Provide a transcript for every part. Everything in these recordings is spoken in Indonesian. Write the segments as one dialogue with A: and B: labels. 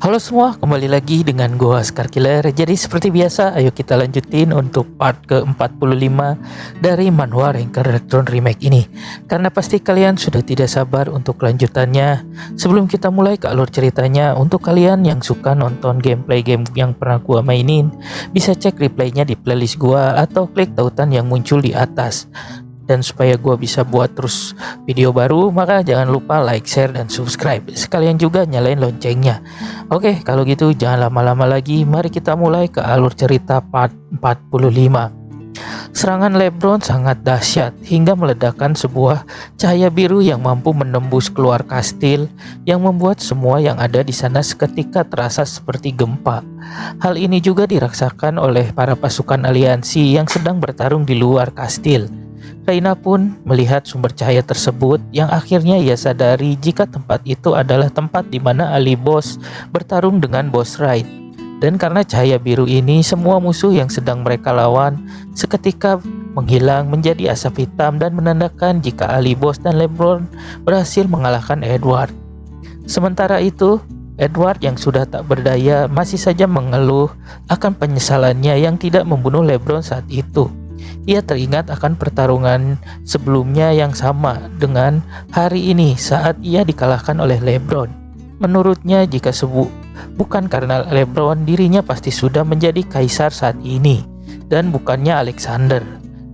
A: Halo semua, kembali lagi dengan gua Oscar Killer. Jadi seperti biasa, ayo kita lanjutin untuk part ke-45 dari manhwa Ranker Rectron Remake ini. Karena pasti kalian sudah tidak sabar untuk kelanjutannya. Sebelum kita mulai ke alur ceritanya, untuk kalian yang suka nonton gameplay game yang pernah gua mainin, bisa cek replaynya di playlist gua atau klik tautan yang muncul di atas. Dan supaya gue bisa buat terus video baru, maka jangan lupa like, share, dan subscribe. Sekalian juga nyalain loncengnya. Oke, kalau gitu jangan lama-lama lagi. Mari kita mulai ke alur cerita part 45. Serangan Lebron sangat dahsyat hingga meledakkan sebuah cahaya biru yang mampu menembus keluar kastil, yang membuat semua yang ada di sana seketika terasa seperti gempa. Hal ini juga dirasakan oleh para pasukan aliansi yang sedang bertarung di luar kastil. Reina pun melihat sumber cahaya tersebut yang akhirnya ia sadari jika tempat itu adalah tempat di mana Ali Boss bertarung dengan Boss Raid. Dan karena cahaya biru ini, semua musuh yang sedang mereka lawan seketika menghilang menjadi asap hitam dan menandakan jika Ali Boss dan Lebron berhasil mengalahkan Edward. Sementara itu, Edward yang sudah tak berdaya masih saja mengeluh akan penyesalannya yang tidak membunuh Lebron saat itu. Ia teringat akan pertarungan sebelumnya yang sama dengan hari ini saat ia dikalahkan oleh Lebron. Menurutnya jika bukan karena Lebron, dirinya pasti sudah menjadi kaisar saat ini dan bukannya Alexander.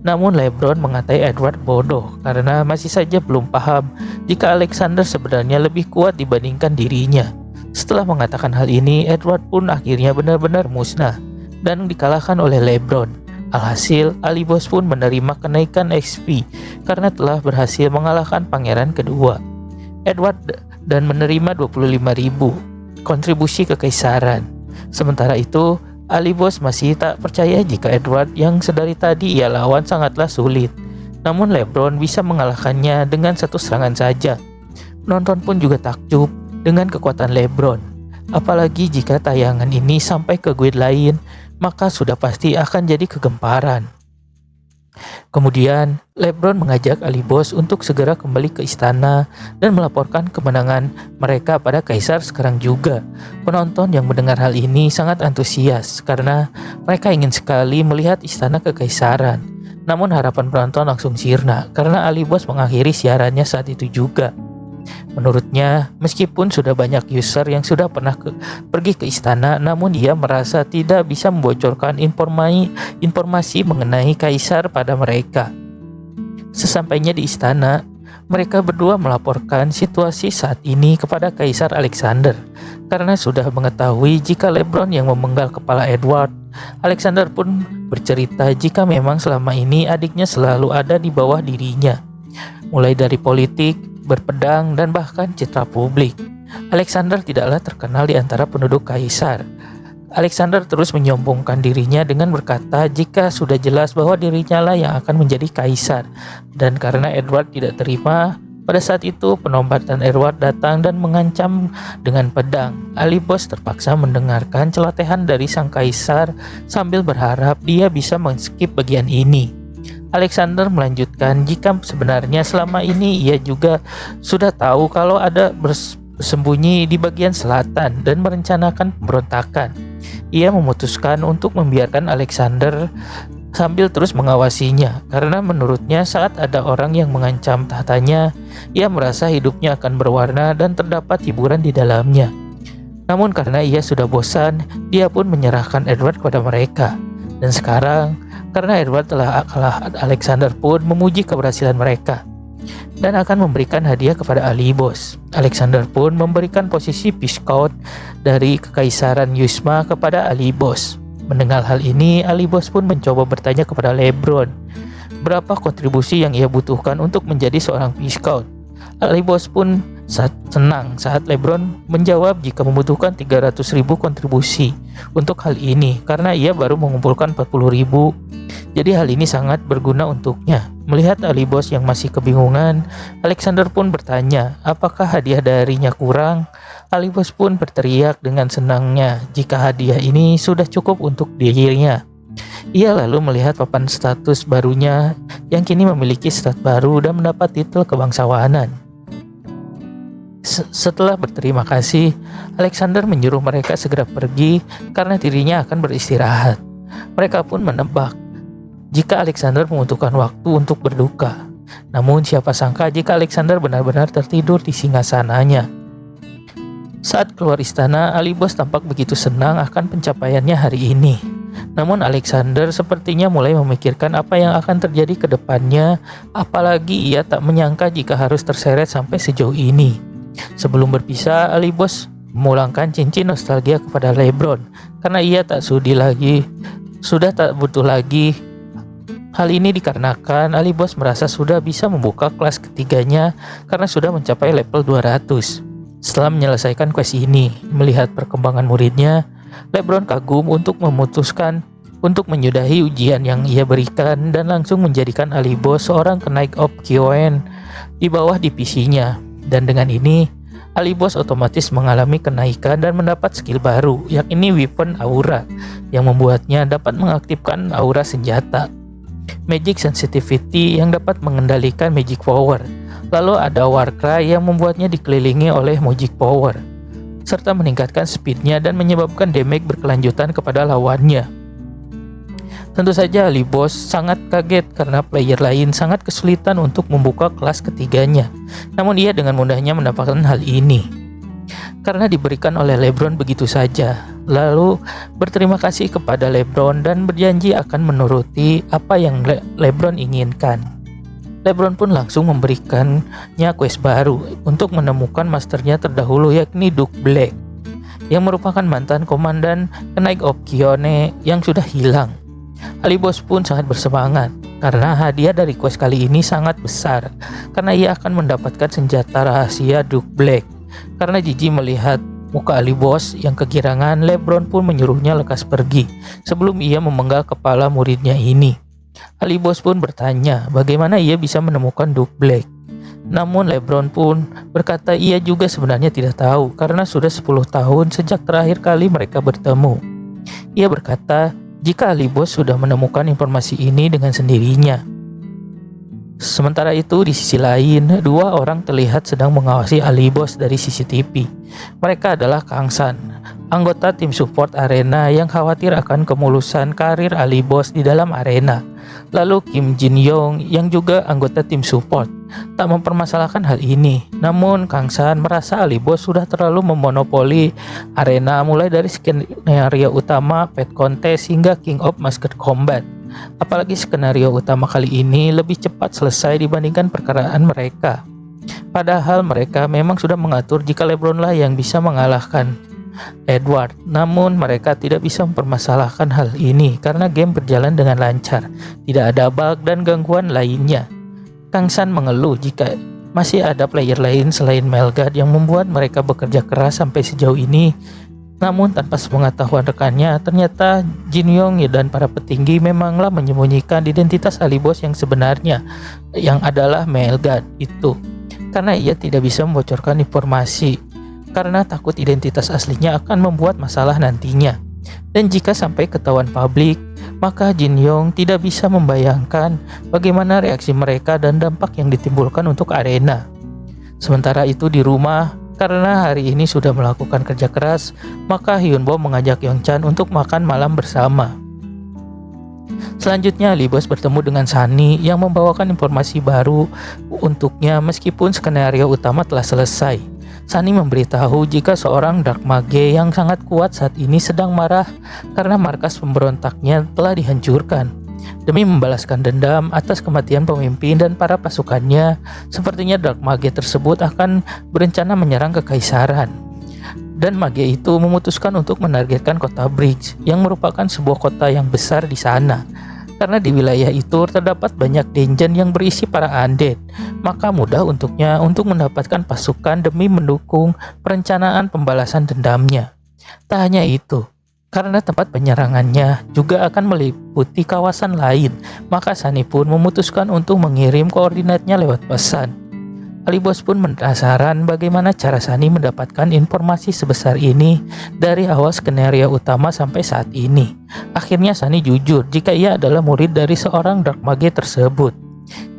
A: Namun Lebron mengatai Edward bodoh karena masih saja belum paham jika Alexander sebenarnya lebih kuat dibandingkan dirinya. Setelah mengatakan hal ini, Edward pun akhirnya benar-benar musnah dan dikalahkan oleh Lebron. Alhasil, Ali Boss pun menerima kenaikan XP karena telah berhasil mengalahkan pangeran kedua, Edward, dan menerima 25.000 kontribusi kekaisaran. Sementara itu, Ali Boss masih tak percaya jika Edward yang sedari tadi ia lawan sangatlah sulit. Namun Lebron bisa mengalahkannya dengan satu serangan saja. Penonton pun juga takjub dengan kekuatan Lebron. Apalagi jika tayangan ini sampai ke guild lain, maka sudah pasti akan jadi kegemparan. Kemudian, Lebron mengajak Ali Boss untuk segera kembali ke istana dan melaporkan kemenangan mereka pada kaisar sekarang juga. Penonton yang mendengar hal ini sangat antusias karena mereka ingin sekali melihat istana kekaisaran. Namun harapan penonton langsung sirna karena Ali Boss mengakhiri siarannya saat itu juga. Menurutnya, meskipun sudah banyak user yang sudah pernah pergi ke istana, namun dia merasa tidak bisa membocorkan informasi mengenai kaisar pada mereka. Sesampainya di istana, mereka berdua melaporkan situasi saat ini kepada Kaisar Alexander. Karena sudah mengetahui jika Lebron yang memenggal kepala Edward, Alexander pun bercerita jika memang selama ini adiknya selalu ada di bawah dirinya. Mulai dari politik, berpedang, dan bahkan citra publik. Alexander tidaklah terkenal di antara penduduk kaisar. Alexander terus menyombongkan dirinya dengan berkata jika sudah jelas bahwa dirinya lah yang akan menjadi kaisar. Dan karena Edward tidak terima, pada saat itu penombatan Edward datang dan mengancam dengan pedang. Ali Boss terpaksa mendengarkan celotehan dari sang kaisar sambil berharap dia bisa men-skip bagian ini. Alexander melanjutkan jika sebenarnya selama ini ia juga sudah tahu kalau ada bersembunyi di bagian selatan dan merencanakan pemberontakan. Ia memutuskan untuk membiarkan Alexander sambil terus mengawasinya karena menurutnya saat ada orang yang mengancam tahtanya, ia merasa hidupnya akan berwarna dan terdapat hiburan di dalamnya. Namun karena ia sudah bosan, dia pun menyerahkan Edward kepada mereka. Dan sekarang, karena Edward telah kalah, Alexander pun memuji keberhasilan mereka dan akan memberikan hadiah kepada Ali Boss. Alexander pun memberikan posisi Viscount dari Kekaisaran Yusma kepada Ali Boss. Mendengar hal ini, Ali Boss pun mencoba bertanya kepada Lebron berapa kontribusi yang ia butuhkan untuk menjadi seorang Viscount. Ali Boss pun senang saat Lebron menjawab jika membutuhkan 300.000 kontribusi untuk hal ini karena ia baru mengumpulkan 40.000. Jadi hal ini sangat berguna untuknya. Melihat Ali Boss yang masih kebingungan, Alexander pun bertanya apakah hadiah darinya kurang. Ali Boss pun berteriak dengan senangnya jika hadiah ini sudah cukup untuk dirinya. Ia lalu melihat papan status barunya yang kini memiliki stat baru dan mendapat titel kebangsawanan. Setelah berterima kasih, Alexander menyuruh mereka segera pergi karena dirinya akan beristirahat. Mereka pun menebak jika Alexander membutuhkan waktu untuk berduka. Namun siapa sangka jika Alexander benar-benar tertidur di singgasananya. Saat keluar istana, Alibos tampak begitu senang akan pencapaiannya hari ini. Namun Alexander sepertinya mulai memikirkan apa yang akan terjadi ke depannya, apalagi ia tak menyangka jika harus terseret sampai sejauh ini. Sebelum berpisah, Alibos memulangkan cincin nostalgia kepada LeBron karena ia sudah tak butuh lagi. Hal ini dikarenakan Alibos merasa sudah bisa membuka kelas ketiganya karena sudah mencapai level 200. Setelah menyelesaikan quest ini, melihat perkembangan muridnya, LeBron kagum untuk memutuskan untuk menyudahi ujian yang ia berikan dan langsung menjadikan Alibos seorang kenaik Op Kyoen di bawah divisinya. Dan dengan ini, Alibos otomatis mengalami kenaikan dan mendapat skill baru, yakni Weapon Aura, yang membuatnya dapat mengaktifkan aura senjata. Magic Sensitivity yang dapat mengendalikan Magic Power. Lalu ada Warcry yang membuatnya dikelilingi oleh Magic Power, serta meningkatkan speednya dan menyebabkan damage berkelanjutan kepada lawannya. Tentu saja Alibos sangat kaget karena player lain sangat kesulitan untuk membuka kelas ketiganya. Namun ia dengan mudahnya mendapatkan hal ini karena diberikan oleh LeBron begitu saja. Lalu berterima kasih kepada LeBron dan berjanji akan menuruti apa yang LeBron inginkan. LeBron pun langsung memberikannya quest baru untuk menemukan masternya terdahulu, yakni Duke Black, yang merupakan mantan komandan kenaik Op Kyoen yang sudah hilang. Alibos pun sangat bersemangat karena hadiah dari quest kali ini sangat besar, karena ia akan mendapatkan senjata rahasia Duke Black. Karena jijik melihat muka Alibos yang kegirangan, LeBron pun menyuruhnya lekas pergi sebelum ia memenggal kepala muridnya ini. Alibos pun bertanya bagaimana ia bisa menemukan Duke Black. Namun LeBron pun berkata ia juga sebenarnya tidak tahu karena sudah 10 tahun sejak terakhir kali mereka bertemu. Ia berkata jika Alibos sudah menemukan informasi ini dengan sendirinya. Sementara itu di sisi lain, dua orang terlihat sedang mengawasi Alibos dari CCTV. Mereka adalah Kang San, anggota tim support arena yang khawatir akan kemulusan karir Alibos di dalam arena. Lalu Kim Jin Yong yang juga anggota tim support tak mempermasalahkan hal ini. Namun Kang San merasa Alibos sudah terlalu memonopoli arena mulai dari skenario utama, pet contest hingga King of Masked Combat. Apalagi skenario utama kali ini lebih cepat selesai dibandingkan perkaraan mereka. Padahal mereka memang sudah mengatur jika LeBron lah yang bisa mengalahkan Edward. Namun mereka tidak bisa mempermasalahkan hal ini karena game berjalan dengan lancar, tidak ada bug dan gangguan lainnya. Kang San mengeluh jika masih ada player lain selain Melgard yang membuat mereka bekerja keras sampai sejauh ini. Namun tanpa sepengetahuan rekannya, ternyata Jin Yong dan para petinggi memanglah menyembunyikan identitas Alibos yang sebenarnya, yang adalah Melgard itu, karena ia tidak bisa membocorkan informasi karena takut identitas aslinya akan membuat masalah nantinya. Dan jika sampai ketahuan publik, maka Jin Yong tidak bisa membayangkan bagaimana reaksi mereka dan dampak yang ditimbulkan untuk arena. Sementara itu di rumah, karena hari ini sudah melakukan kerja keras, maka Hyun Bo mengajak Yong Chan untuk makan malam bersama. Selanjutnya Alibos bertemu dengan Sunny yang membawakan informasi baru untuknya meskipun skenario utama telah selesai. Sunny memberitahu jika seorang Dark Mage yang sangat kuat saat ini sedang marah karena markas pemberontaknya telah dihancurkan. Demi membalaskan dendam atas kematian pemimpin dan para pasukannya, sepertinya Dark Mage tersebut akan berencana menyerang kekaisaran. Dan Mage itu memutuskan untuk menargetkan kota Bridge, yang merupakan sebuah kota yang besar di sana. Karena di wilayah itu terdapat banyak dungeon yang berisi para undead, maka mudah untuknya untuk mendapatkan pasukan demi mendukung perencanaan pembalasan dendamnya. Tak hanya itu, karena tempat penyerangannya juga akan meliputi kawasan lain, maka Sunny pun memutuskan untuk mengirim koordinatnya lewat pesan. Alibos pun penasaran bagaimana cara Sunny mendapatkan informasi sebesar ini dari awal skenario utama sampai saat ini. Akhirnya Sunny jujur jika ia adalah murid dari seorang Dark Mage tersebut.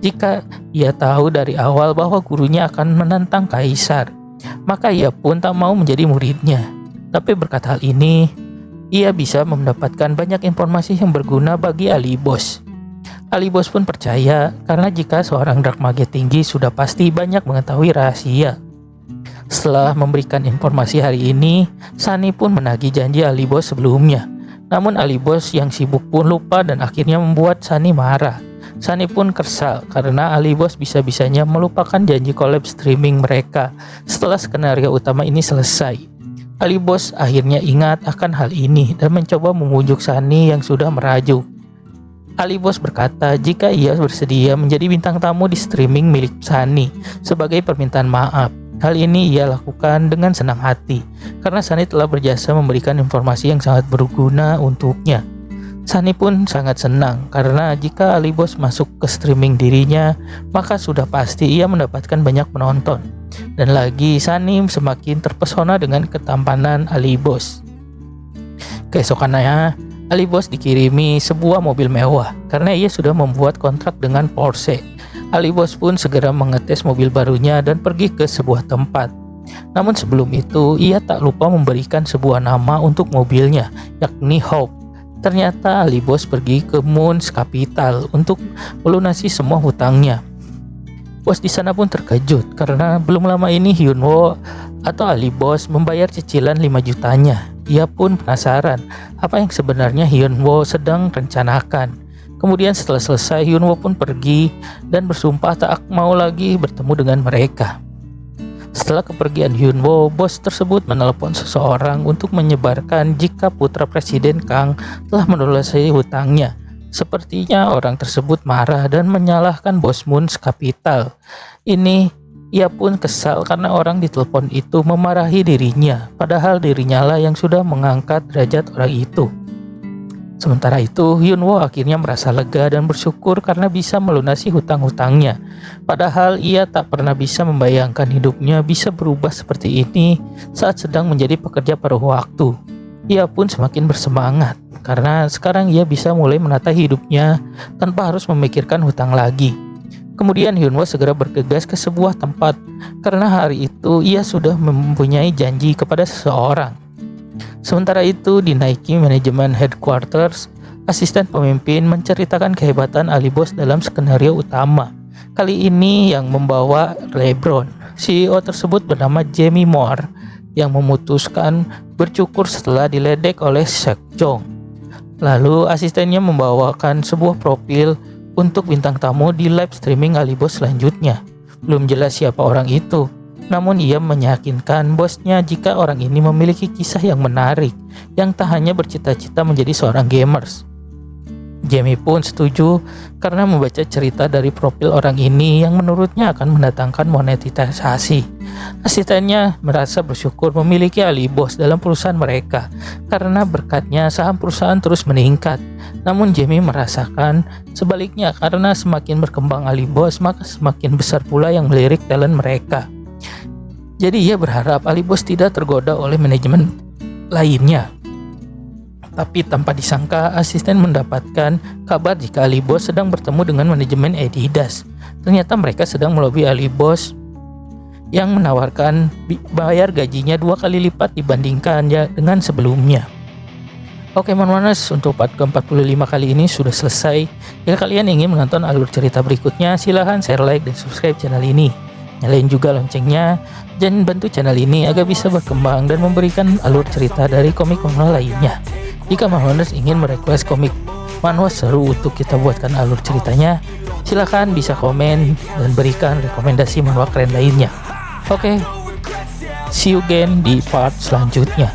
A: Jika ia tahu dari awal bahwa gurunya akan menantang kaisar, Maka ia pun tak mau menjadi muridnya. Tapi berkat hal ini, ia bisa mendapatkan banyak informasi yang berguna bagi Alibos. Alibos pun percaya karena jika seorang dark mage tinggi sudah pasti banyak mengetahui rahasia. Setelah memberikan informasi hari ini, Sunny pun menagih janji Alibos sebelumnya. Namun Alibos yang sibuk pun lupa dan akhirnya membuat Sunny marah. Sunny pun kesal karena Alibos bisa-bisanya melupakan janji collab streaming mereka setelah skenario utama ini selesai. Alibos akhirnya ingat akan hal ini dan mencoba memujuk Sunny yang sudah merajuk. Alibos berkata jika ia bersedia menjadi bintang tamu di streaming milik Sunny sebagai permintaan maaf. Hal ini ia lakukan dengan senang hati karena Sunny telah berjasa memberikan informasi yang sangat berguna untuknya. Sunny pun sangat senang karena jika Alibos masuk ke streaming dirinya, maka sudah pasti ia mendapatkan banyak penonton. Dan lagi Sunny semakin terpesona dengan ketampanan Alibos. Keesokannya, Alibos dikirimi sebuah mobil mewah karena ia sudah membuat kontrak dengan Porsche. Alibos pun segera mengetes mobil barunya dan pergi ke sebuah tempat. Namun sebelum itu, ia tak lupa memberikan sebuah nama untuk mobilnya, yakni Hope. Ternyata Alibos pergi ke Moon's Capital untuk melunasi semua hutangnya. Bos di sana pun terkejut karena belum lama ini Hyunwoo atau Alibos membayar cicilan 5 jutanya. Ia pun penasaran apa yang sebenarnya Hyunwoo sedang rencanakan. Kemudian setelah selesai, Hyunwoo pun pergi dan bersumpah tak mau lagi bertemu dengan mereka. Setelah kepergian Hyunwoo, bos tersebut menelepon seseorang untuk menyebarkan jika putra presiden Kang telah melunasi hutangnya. Sepertinya orang tersebut marah dan menyalahkan bos Moon's Capital. Ia pun kesal karena orang di telepon itu memarahi dirinya, padahal dirinya lah yang sudah mengangkat derajat orang itu. Sementara itu, Hyunwoo akhirnya merasa lega dan bersyukur karena bisa melunasi hutang-hutangnya. Padahal ia tak pernah bisa membayangkan hidupnya bisa berubah seperti ini saat sedang menjadi pekerja paruh waktu. Ia pun semakin bersemangat karena sekarang ia bisa mulai menata hidupnya tanpa harus memikirkan hutang lagi. Kemudian Hyunwoo segera bergegas ke sebuah tempat karena hari itu ia sudah mempunyai janji kepada seseorang. Sementara itu di Nike Management Headquarters, asisten pemimpin menceritakan kehebatan Alibos dalam skenario utama. Kali ini yang membawa LeBron. CEO tersebut bernama Jamie Moore yang memutuskan bercukur setelah diledek oleh Shaq Jong. Lalu asistennya membawakan sebuah profil untuk bintang tamu di live streaming Alibos selanjutnya. Belum jelas siapa orang itu. Namun ia meyakinkan bosnya jika orang ini memiliki kisah yang menarik yang tak hanya bercita-cita menjadi seorang gamers. Jamie pun setuju karena membaca cerita dari profil orang ini yang menurutnya akan mendatangkan monetisasi. Asistennya merasa bersyukur memiliki Alibos dalam perusahaan mereka karena berkatnya saham perusahaan terus meningkat. Namun Jamie merasakan sebaliknya karena semakin berkembang Alibos maka semakin besar pula yang melirik talent mereka. Jadi ia berharap Alibos tidak tergoda oleh manajemen lainnya. Tapi tanpa disangka, asisten mendapatkan kabar jika Alibos sedang bertemu dengan manajemen Adidas. Ternyata mereka sedang melobi Alibos yang menawarkan bayar gajinya 2 kali lipat dibandingkan dengan sebelumnya. Oke Manwanas, untuk part ke-45 kali ini sudah selesai. Jika kalian ingin menonton alur cerita berikutnya, silahkan share, like, dan subscribe channel ini. Nyalain juga loncengnya dan bantu channel ini agar bisa berkembang dan memberikan alur cerita dari komik manhwa lainnya. Jika Manhwaers ingin merequest komik manhwa seru untuk kita buatkan alur ceritanya, silahkan bisa komen dan berikan rekomendasi manhwa keren lainnya. Oke, see you again di part selanjutnya.